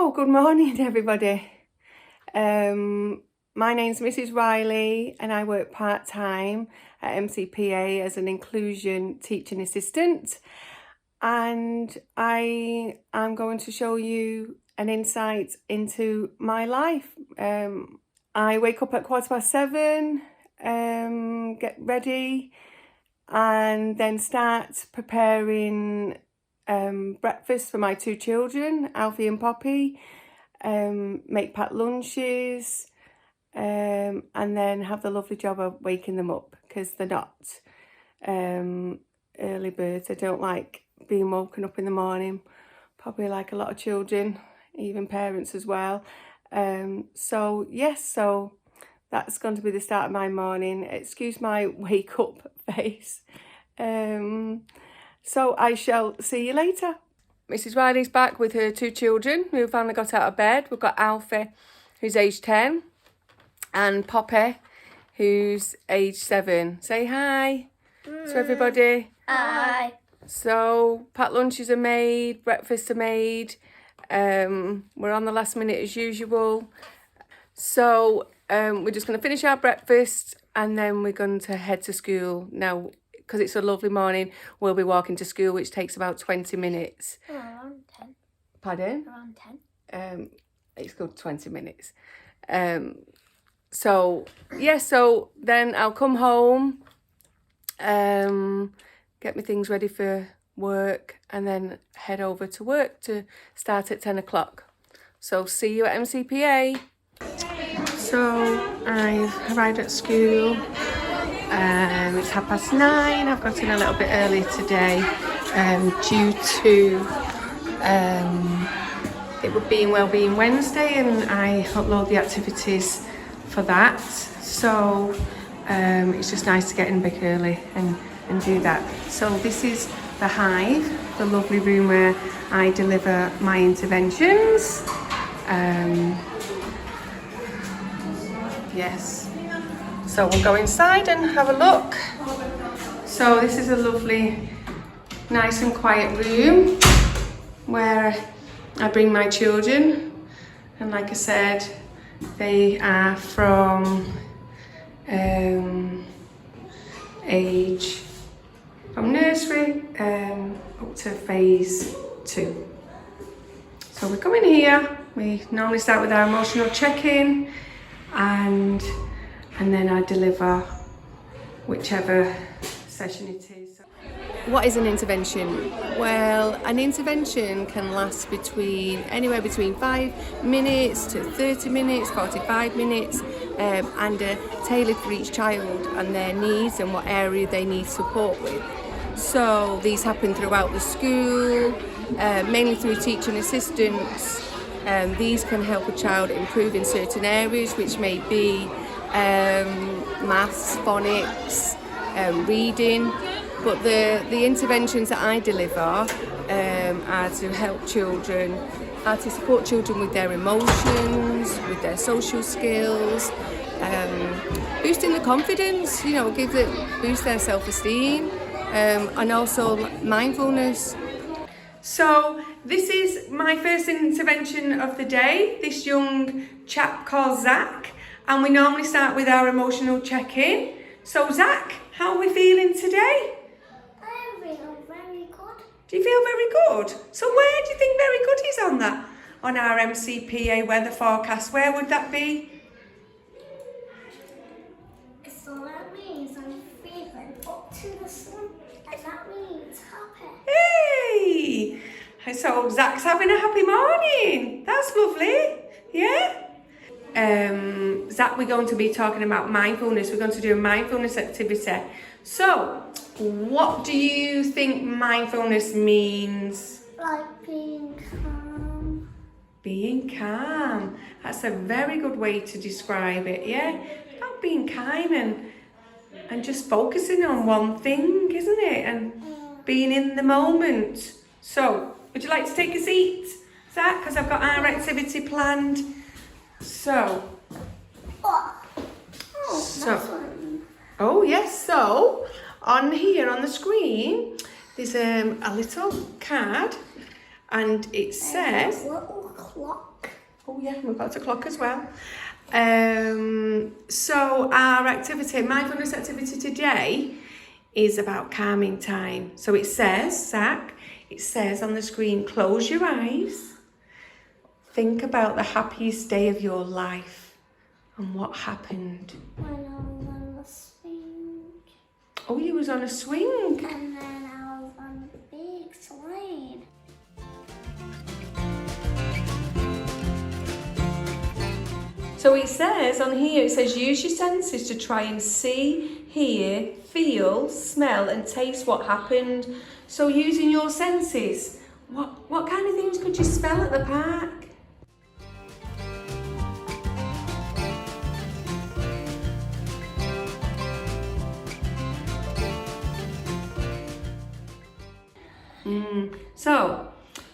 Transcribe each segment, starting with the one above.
So, good morning everybody. My name's Mrs. Riley and I work part-time at MCPA as an inclusion teaching assistant, and I am going to show you an insight into my life. I wake up at 7:15, get ready and then start preparing breakfast for my two children, Alfie and Poppy, make packed lunches, and then have the lovely job of waking them up because they're not early birds. They don't like being woken up in the morning, probably like a lot of children, even parents as well. So that's going to be the start of my morning. Excuse my wake up face. So I shall see you later. Mrs. Riley's back with her two children who finally got out of bed. We've got Alfie, who's age 10, and Poppy, who's age 7. Say hi to everybody. Hi. So packed lunches are made, breakfasts are made. We're on the last minute as usual. So we're just going to finish our breakfast and then we're going to head to school. Now, because it's a lovely morning, we'll be walking to school, which takes about 20 minutes. Around 10. Pardon? Around 10. It's good 20 minutes. So then I'll come home, get my things ready for work, and then head over to work to start at 10 o'clock. So see you at MCPA. So I've arrived at school. It's 9:30. I've got in a little bit early today due to it being Wellbeing Wednesday, and I upload the activities for that. So it's just nice to get in a bit early and do that. So this is the Hive, the lovely room where I deliver my interventions. Yes. So we'll go inside and have a look. So this is a lovely, nice and quiet room where I bring my children. And like I said, they are from nursery up to phase 2. So we come in here, we normally start with our emotional check-in, and then I deliver whichever session it is. What is an intervention? Well, an intervention can last anywhere between 5 minutes to 30 minutes, 45 minutes, and tailored for each child and their needs and what area they need support with. So these happen throughout the school, mainly through teaching assistants. These can help a child improve in certain areas, which may be maths, phonics, reading, but the interventions that I deliver are to help children, are to support children with their emotions, with their social skills, boosting the confidence, boost their self-esteem, and also mindfulness. So this is my first intervention of the day, this young chap called Zach. And we normally start with our emotional check-in. So Zach, how are we feeling today? I feel very good. Do you feel very good? So where do you think very good is on that? On our MCPA weather forecast, where would that be? So that means I'm feeling up to the sun, and that means happy. Hey! So Zach's having a happy morning. That's lovely. Yeah? Zach, we're going to be talking about mindfulness. We're going to do a mindfulness activity. So, what do you think mindfulness means? Like being calm. Being calm. That's a very good way to describe it, yeah? About being calm and just focusing on one thing, isn't it? And being in the moment. So, would you like to take a seat, Zach? Because I've got our activity planned. So on here on the screen there's a little card and it says a little clock. Oh yeah, we've got a clock as well. So our activity, mindfulness activity today is about calming time. So it says, Zach, it says on the screen, close your eyes. Think about the happiest day of your life and what happened. When I was on the swing. Oh, you was on a swing. And then I was on a big slide. So it says on here, it says use your senses to try and see, hear, feel, smell and taste what happened. So using your senses, what kind of things could you smell at the park?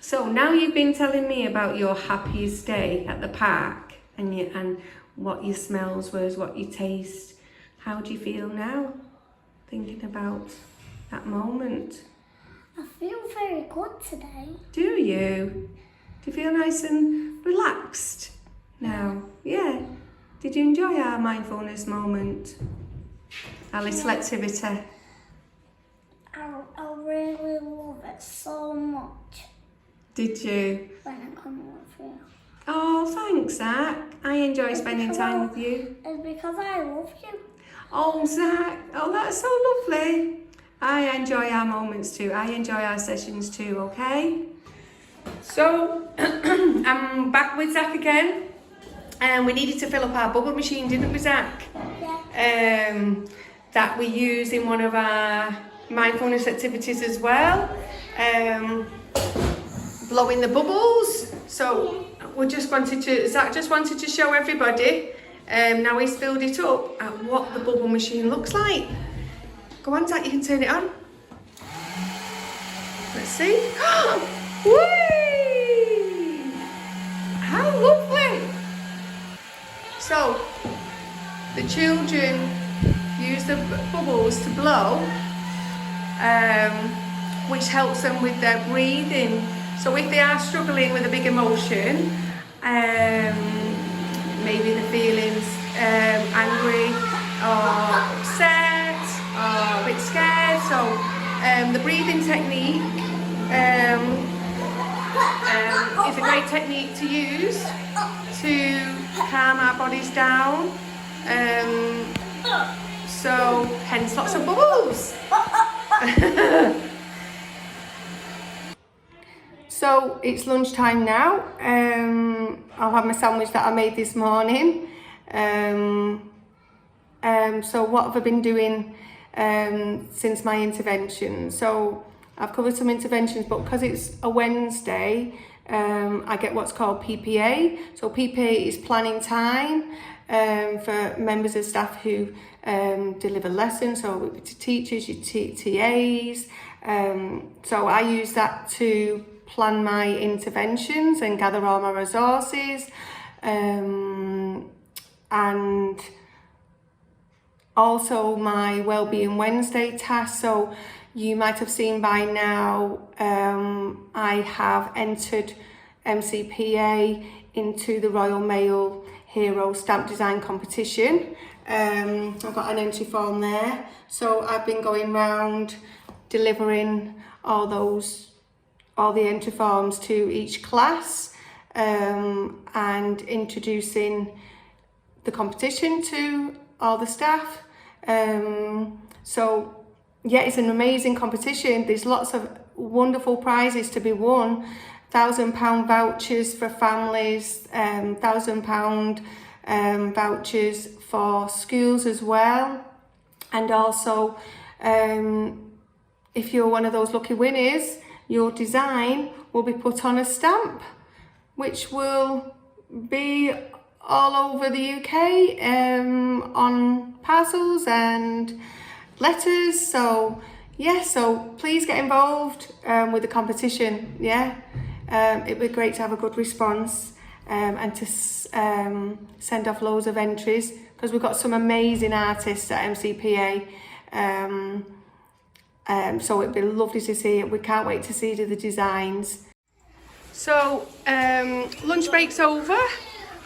So now you've been telling me about your happiest day at the park and what your smells was, what you taste. How do you feel now, thinking about that moment? I feel very good today. Do you? Do you feel nice and relaxed now? Yeah. Did you enjoy our mindfulness moment? Our little activity? I really love it so much. Did you? When I come with you. Oh, thanks, Zach. I enjoy spending time with you. It's because I love you. Oh, Zach. Oh, that's so lovely. I enjoy our moments too. I enjoy our sessions too, okay? So, I'm back with Zach again. And we needed to fill up our bubble machine, didn't we, Zach? Yeah. That we use in one of our mindfulness activities as well. Blowing the bubbles. So Zach just wanted to show everybody, now he's filled it up, at what the bubble machine looks like. Go on, Zach, you can turn it on. Let's see. Whee! How lovely! So, the children use the bubbles to blow, which helps them with their breathing. So if they are struggling with a big emotion, maybe the feelings angry or upset or a bit scared, so the breathing technique is a great technique to use to calm our bodies down. So hence lots of bubbles. So it's lunchtime now. I'll have my sandwich that I made this morning. So what have I been doing since my intervention? So I've covered some interventions, but because it's a Wednesday, I get what's called PPA. So PPA is planning time for members of staff who deliver lessons, so to teachers, your TAs. So I use that to plan my interventions and gather all my resources, and also my Wellbeing Wednesday task. So you might have seen by now, I have entered MCPA into the Royal Mail Hero Stamp Design Competition. I've got an entry form there. So I've been going round delivering all the entry forms to each class, and introducing the competition to all the staff. So yeah, it's an amazing competition. There's lots of wonderful prizes to be won. £1,000 vouchers for families, £1,000 vouchers for schools as well. And also, if you're one of those lucky winners, your design will be put on a stamp, which will be all over the UK, on parcels and letters. So yeah, so please get involved with the competition. Yeah, it'd be great to have a good response, and to send off loads of entries, because we've got some amazing artists at MCPA. So it'd be lovely to see it. We can't wait to see the designs. So lunch break's over.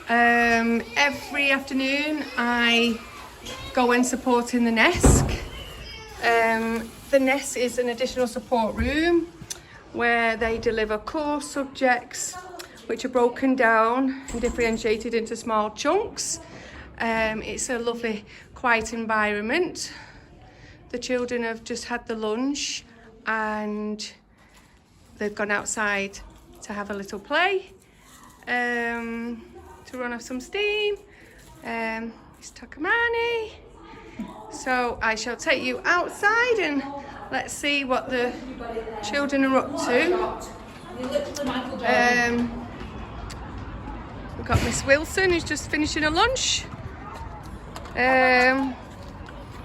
Every afternoon I go and support in the nest. The nest is an additional support room where they deliver core subjects which are broken down and differentiated into small chunks. It's a lovely, quiet environment. The children have just had the lunch and they've gone outside to have a little play, to run off some steam. It's Takamani. So I shall take you outside and let's see what the children are up to. We've got Miss Wilson who's just finishing her lunch.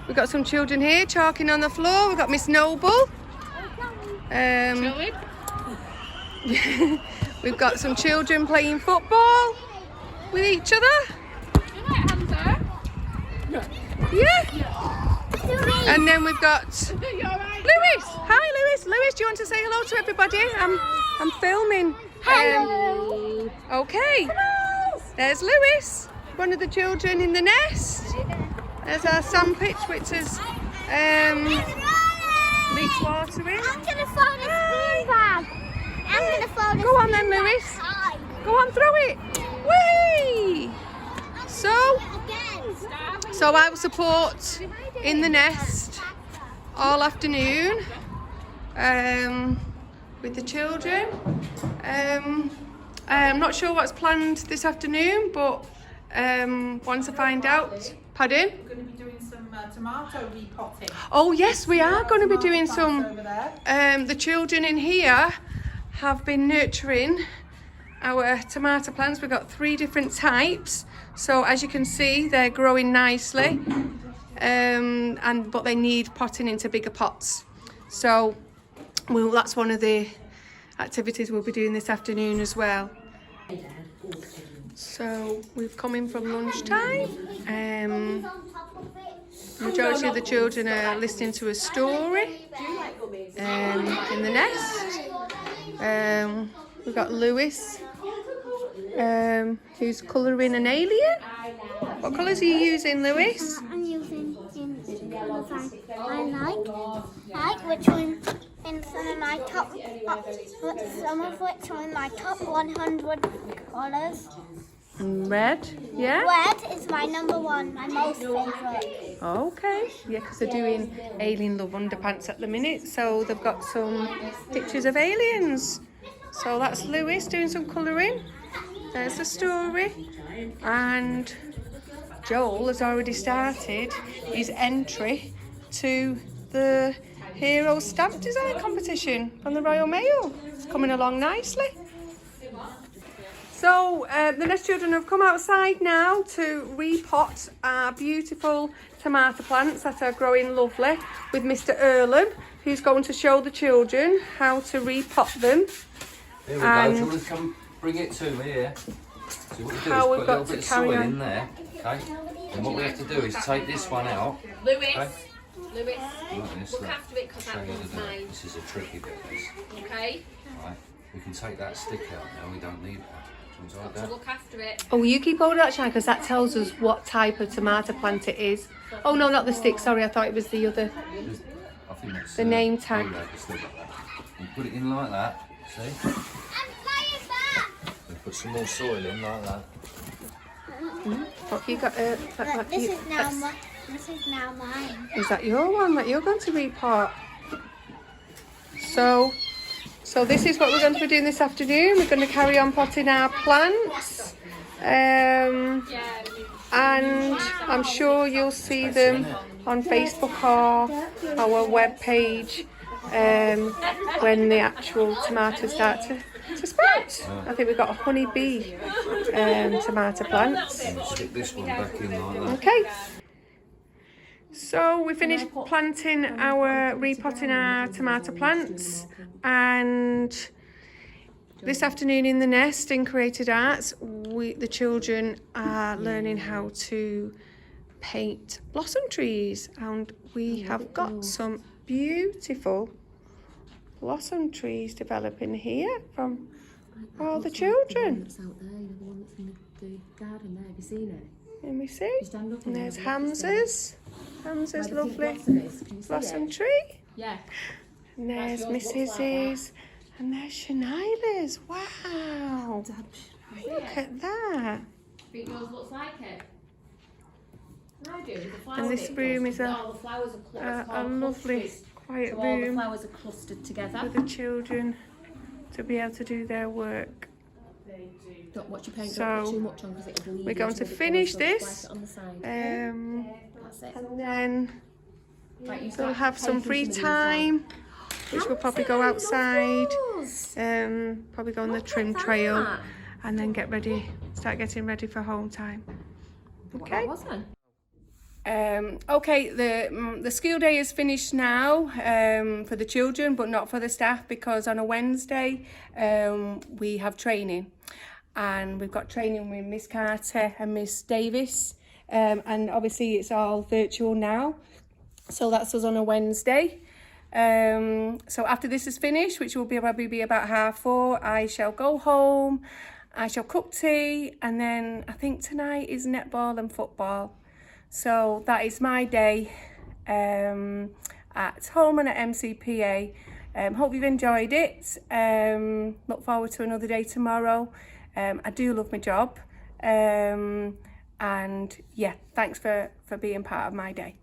We've got some children here chalking on the floor. We've got Miss Noble. We've got some children playing football with each other. Yeah. And then we've got Lewis. Hi, Lewis. Lewis, do you want to say hello to everybody? I'm filming. Hello. Okay. There's Lewis, one of the children in the nest. There's our sandpit, which is leaks water in. I'm gonna throw the steam bag. I'm gonna throw the Go on then, Lewis. Go on, throw it. Whee! So I will support in the nest all afternoon with the children. I'm not sure what's planned this afternoon, but once I find out. Pardon? We're going to be doing some tomato repotting. Oh yes, we are going to be doing some. Over there. The children in here have been nurturing our tomato plants. We've got 3 different types. So as you can see, they're growing nicely, but they need potting into bigger pots. So that's one of the activities we'll be doing this afternoon as well. So we've come in from lunchtime. Majority of the children are listening to a story in the nest. We've got Lewis, who's colouring an alien. What colours are you using, Lewis? I'm using colours I like which one in some of my top, some of which are in my top 100 colours. Red, yeah? Red is my number 1, my most favourite. Okay, yeah, because they're doing Alien Love Underpants at the minute, so they've got some pictures of aliens. So that's Lewis doing some colouring. There's the story. And Joel has already started his entry to the Hero Stamp Design competition from the Royal Mail. It's coming along nicely. So the nest children have come outside now to repot our beautiful tomato plants that are growing lovely with Mr. Earlham, who's going to show the children how to repot them. Here we go. Children, come bring it to me here. So what we do How is we've put a got little to bit of carry soil on. in there, okay? And what we have to do is take this one out. Lewis, Okay? Lewis, Like this, look look. after it because Show that you one's the do it. mine. This is a tricky bit. This. Okay? Right? We can take that stick out now. We don't need that. Sounds like So that. look after it. Oh, you keep holding that, Shine, because that tells us what type of tomato plant it is. Oh no, not the stick, sorry, I thought it was the other. I think that's The name tag. oh, yeah, the stick like that. You put it in like that. See? I'm flying back. We put some more soil in like that. What you got? Look, this is now mine. Is that your one that you're going to repot? So this is what we're going to be doing this afternoon. We're going to carry on potting our plants. And I'm sure you'll see them on Facebook or our webpage when the actual tomatoes start to sprout. I think we've got a honeybee tomato plants. And stick this one back in like that. Okay. So we finished repotting our tomato plants, and this afternoon in the nest in Created Arts, the children are learning how to paint blossom trees, and we have got some beautiful blossom trees developing here from all the children. That's out there, you know, the one that's in the garden there. Have you seen it? Let me see. You stand up And and there's have a look, Hamza's. Hamza's Where the pink lovely blossom is. Can you see blossom it? tree. Yeah. And there's yours, looks like Mrs.'s. And there's Shanila's. Wow. Look at that. Think yours looks like it? I do. The flower And this bit room goes- is a all the flowers are a lovely, clusters. quiet So all the room flowers are clustered together. for the children to be able to do their work. Don't watch your paint, So, don't put too much on because it'll bleed. We're going into to the finish colours, so this. splash it on the side. That's it. And then Right, you we'll start have some taking free of these time, which we'll probably go outside, Those. probably go on the Look trim at trail, that. and then start getting ready for home time. Okay. What wasn't? Okay, the school day is finished now for the children, but not for the staff, because on a Wednesday we have training, and we've got training with Miss Carter and Miss Davis, and obviously it's all virtual now, so that's us on a Wednesday. So after this is finished, which will probably be about 4:30, I shall go home, I shall cook tea, and then I think tonight is netball and football. So that is my day at home and at MCPA. Hope you've enjoyed it. Look forward to another day tomorrow. I do love my job. And yeah, thanks for being part of my day.